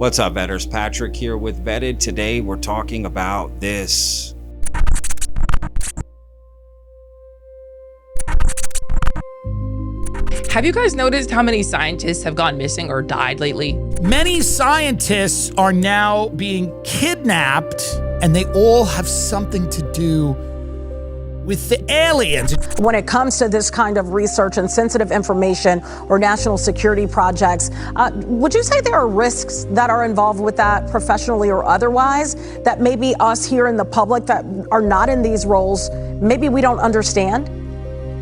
What's up, Vetters? Patrick here with Vetted. Today we're talking about this. Have you guys noticed how many scientists have gone missing or died lately? Many scientists are now being kidnapped, and they all have something to do with the aliens. When it comes to this kind of research and sensitive information or national security projects, would you say there are risks that are involved with that, professionally or otherwise, that maybe us here in the public that are not in these roles, maybe we don't understand?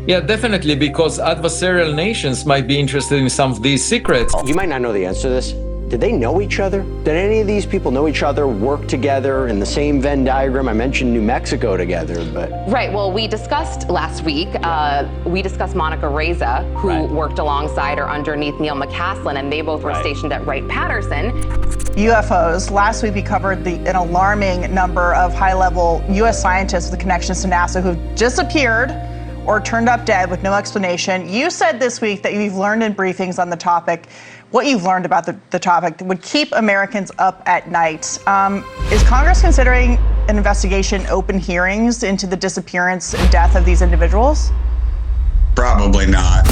Yeah, definitely, because adversarial nations might be interested in some of these secrets. You might not know the answer to this. Did they know each other? Did any of these people know each other, work together in the same Venn diagram? I mentioned New Mexico together, but... Right, well, we discussed last week, we discussed Monica Reza, who worked alongside or underneath Neil McCaslin, and they both were stationed at Wright-Patterson. UFOs. Last week we covered an alarming number of high-level U.S. scientists with connections to NASA who've disappeared or turned up dead with no explanation. You said this week that you've learned in briefings on the topic, what you've learned about the topic would keep Americans up at night. Is Congress considering an investigation, open hearings into the disappearance and death of these individuals? Probably not.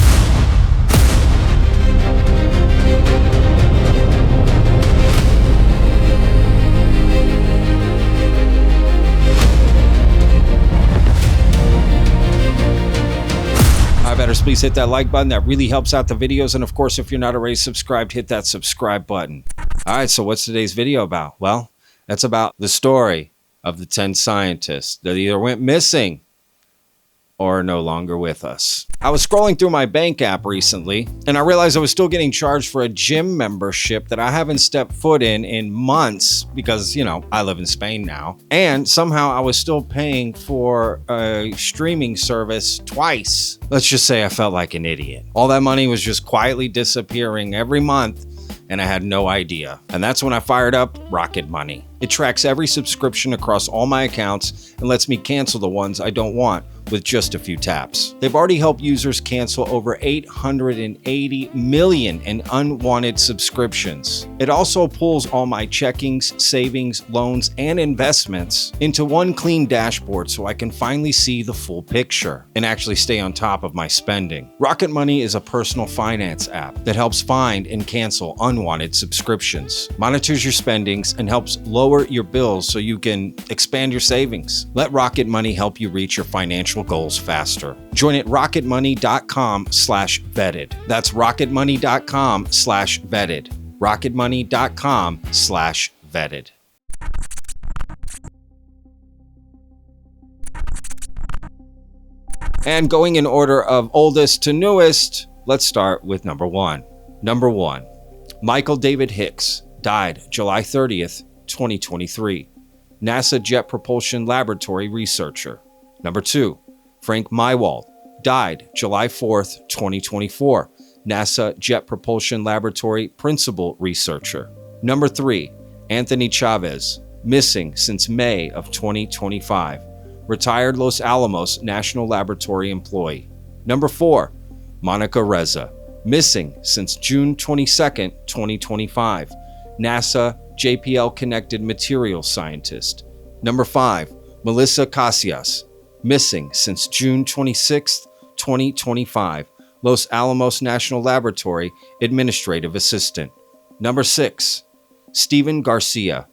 Please hit that like button. That really helps out the videos. And of course, if you're not already subscribed, hit that subscribe button. All right, so what's today's video about? Well, that's about the story of the 10 scientists that either went missing or are no longer with us. I was scrolling through my bank app recently, and I realized I was still getting charged for a gym membership that I haven't stepped foot in months because, you know, I live in Spain now. And somehow I was still paying for a streaming service twice. Let's just say I felt like an idiot. All that money was just quietly disappearing every month, and I had no idea. And that's when I fired up Rocket Money. It tracks every subscription across all my accounts and lets me cancel the ones I don't want with just a few taps. They've already helped users cancel over 880 million in unwanted subscriptions. It also pulls all my checkings, savings, loans, and investments into one clean dashboard so I can finally see the full picture and actually stay on top of my spending. Rocket Money is a personal finance app that helps find and cancel unwanted subscriptions, monitors your spendings, and helps lower your bills so you can expand your savings. Let Rocket Money help you reach your financial goals faster. Join at rocketmoney.com/vetted. That's rocketmoney.com/vetted. rocketmoney.com/vetted. And going in order of oldest to newest, let's start with number one. Number one, Michael David Hicks died July 30th, 2023. NASA Jet Propulsion Laboratory researcher. Number two, Frank Mywald died July 4th, 2024. NASA Jet Propulsion Laboratory principal researcher. Number three, Anthony Chavez, missing since May of 2025. Retired Los Alamos National Laboratory employee. Number four, Monica Reza, missing since June 22nd, 2025. NASA JPL Connected Materials Scientist. Number five, Melissa Casillas, missing since June 26th, 2025. Los Alamos National Laboratory Administrative Assistant. Number six, Stephen Garcia,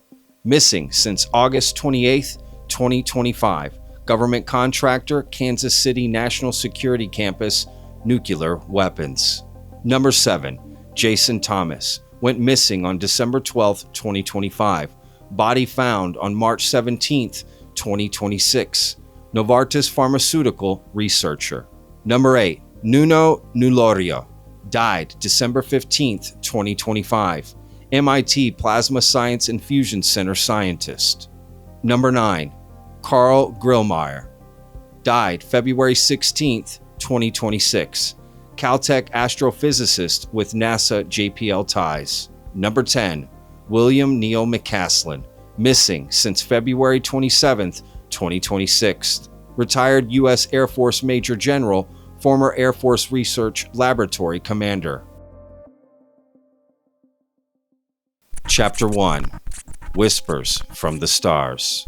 missing since August 28th, 2025. Government contractor, Kansas City National Security Campus, Nuclear Weapons. Number seven, Jason Thomas, went missing on December 12th, 2025. Body found on March 17th, 2026. Novartis Pharmaceutical researcher. Number eight, Nuno Nulorio, died December 15th, 2025. MIT Plasma Science and Fusion Center scientist. Number nine, Carl Grillmeyer, died February 16th, 2026. Caltech astrophysicist with NASA JPL ties. Number 10, William Neil McCaslin, missing since February 27th, 2026. Retired U.S. Air Force Major General, former Air Force Research Laboratory Commander. Chapter 1. Whispers from the Stars.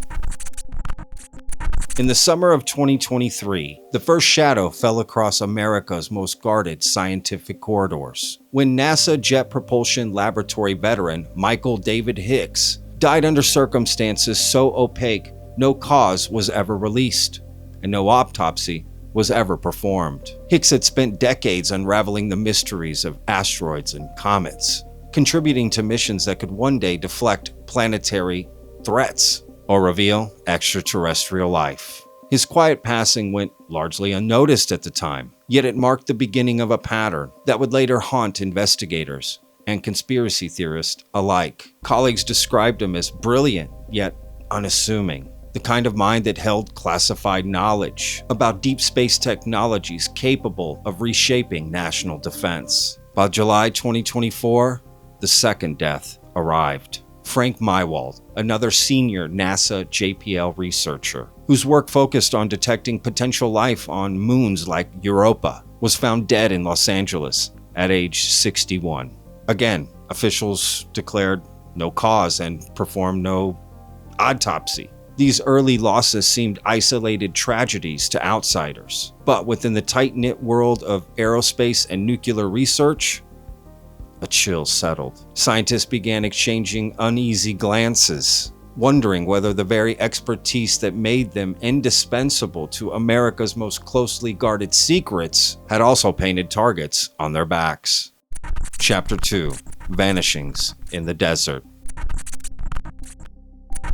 In the summer of 2023, the first shadow fell across America's most guarded scientific corridors, when NASA Jet Propulsion Laboratory veteran Michael David Hicks died under circumstances so opaque no cause was ever released, and no autopsy was ever performed. Hicks had spent decades unraveling the mysteries of asteroids and comets, contributing to missions that could one day deflect planetary threats or reveal extraterrestrial life. His quiet passing went largely unnoticed at the time, yet it marked the beginning of a pattern that would later haunt investigators and conspiracy theorists alike. Colleagues described him as brilliant, yet unassuming, the kind of mind that held classified knowledge about deep space technologies capable of reshaping national defense. By July 2024, the second death arrived. Frank Mywald, another senior NASA JPL researcher, whose work focused on detecting potential life on moons like Europa, was found dead in Los Angeles at age 61. Again, officials declared no cause and performed no autopsy. These early losses seemed isolated tragedies to outsiders, but within the tight-knit world of aerospace and nuclear research, a chill settled. Scientists began exchanging uneasy glances, wondering whether the very expertise that made them indispensable to America's most closely guarded secrets had also painted targets on their backs. Chapter 2. Vanishings in the Desert.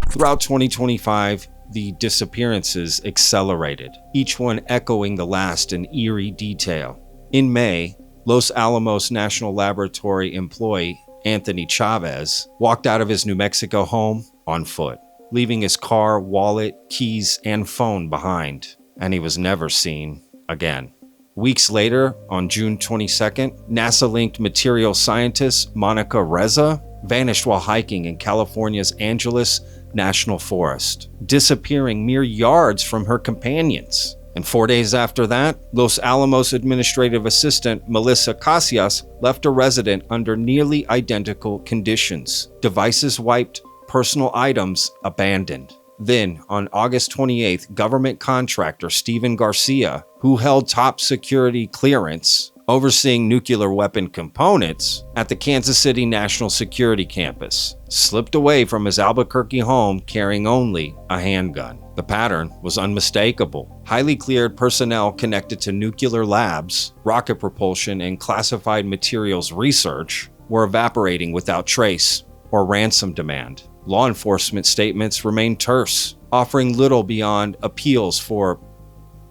Throughout 2025, the disappearances accelerated, each one echoing the last in eerie detail. In May, Los Alamos National Laboratory employee Anthony Chavez walked out of his New Mexico home on foot, leaving his car, wallet, keys, and phone behind, and he was never seen again. Weeks later, on June 22nd, NASA-linked material scientist Monica Reza vanished while hiking in California's Angeles National Forest, disappearing mere yards from her companions. And 4 days after that, Los Alamos administrative assistant Melissa Casillas left a resident under nearly identical conditions. Devices wiped, personal items abandoned. Then, on August 28th, government contractor Stephen Garcia, who held top security clearance overseeing nuclear weapon components at the Kansas City National Security Campus, slipped away from his Albuquerque home carrying only a handgun. The pattern was unmistakable. Highly cleared personnel connected to nuclear labs, rocket propulsion, and classified materials research were evaporating without trace or ransom demand. Law enforcement statements remained terse, offering little beyond appeals for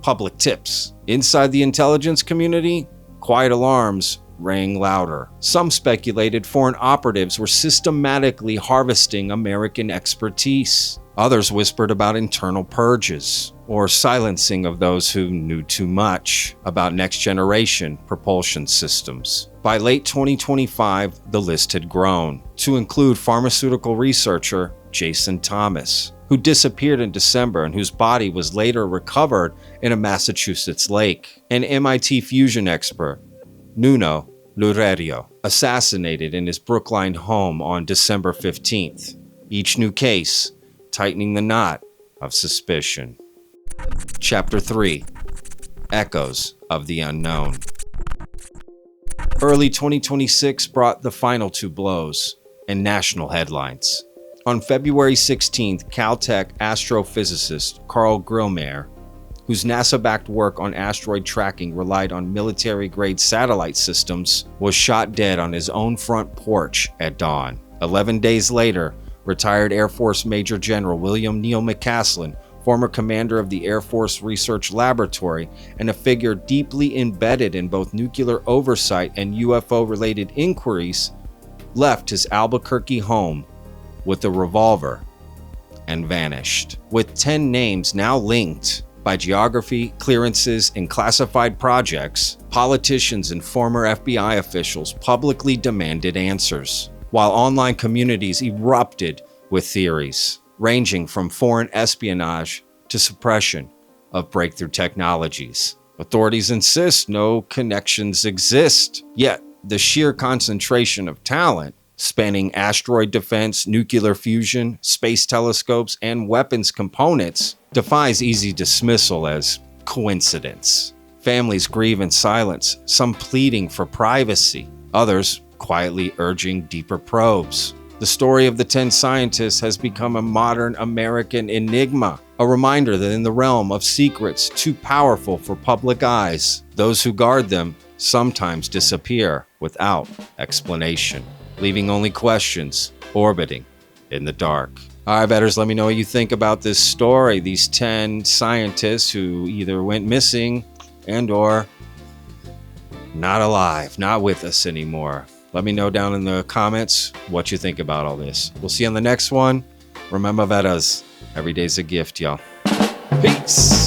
public tips. Inside the intelligence community, quiet alarms rang louder. Some speculated foreign operatives were systematically harvesting American expertise. Others whispered about internal purges or silencing of those who knew too much about next-generation propulsion systems. By late 2025, the list had grown to include pharmaceutical researcher Jason Thomas, who disappeared in December and whose body was later recovered in a Massachusetts lake, and MIT fusion expert Nuno Loureiro, assassinated in his Brookline home on December 15th. Each new case tightening the knot of suspicion. Chapter 3. Echoes of the Unknown. Early 2026 brought the final two blows and national headlines. On February 16th, Caltech astrophysicist Carl Grillmeyer, whose NASA-backed work on asteroid tracking relied on military-grade satellite systems, was shot dead on his own front porch at dawn. 11 days later, retired Air Force Major General William Neal McCaslin, former commander of the Air Force Research Laboratory and a figure deeply embedded in both nuclear oversight and UFO-related inquiries, left his Albuquerque home with a revolver and vanished. With 10 names now linked by geography, clearances, and classified projects, politicians and former FBI officials publicly demanded answers, while online communities erupted with theories, ranging from foreign espionage to suppression of breakthrough technologies. Authorities insist no connections exist, yet the sheer concentration of talent spanning asteroid defense, nuclear fusion, space telescopes, and weapons components, defies easy dismissal as coincidence. Families grieve in silence, some pleading for privacy, others quietly urging deeper probes. The story of the 10 scientists has become a modern American enigma, a reminder that in the realm of secrets too powerful for public eyes, those who guard them sometimes disappear without explanation, leaving only questions orbiting in the dark. All right, betters, let me know what you think about this story. These 10 scientists who either went missing and or not alive, not with us anymore. Let me know down in the comments what you think about all this. We'll see you on the next one. Remember, Vedas, every day's a gift, y'all. Peace.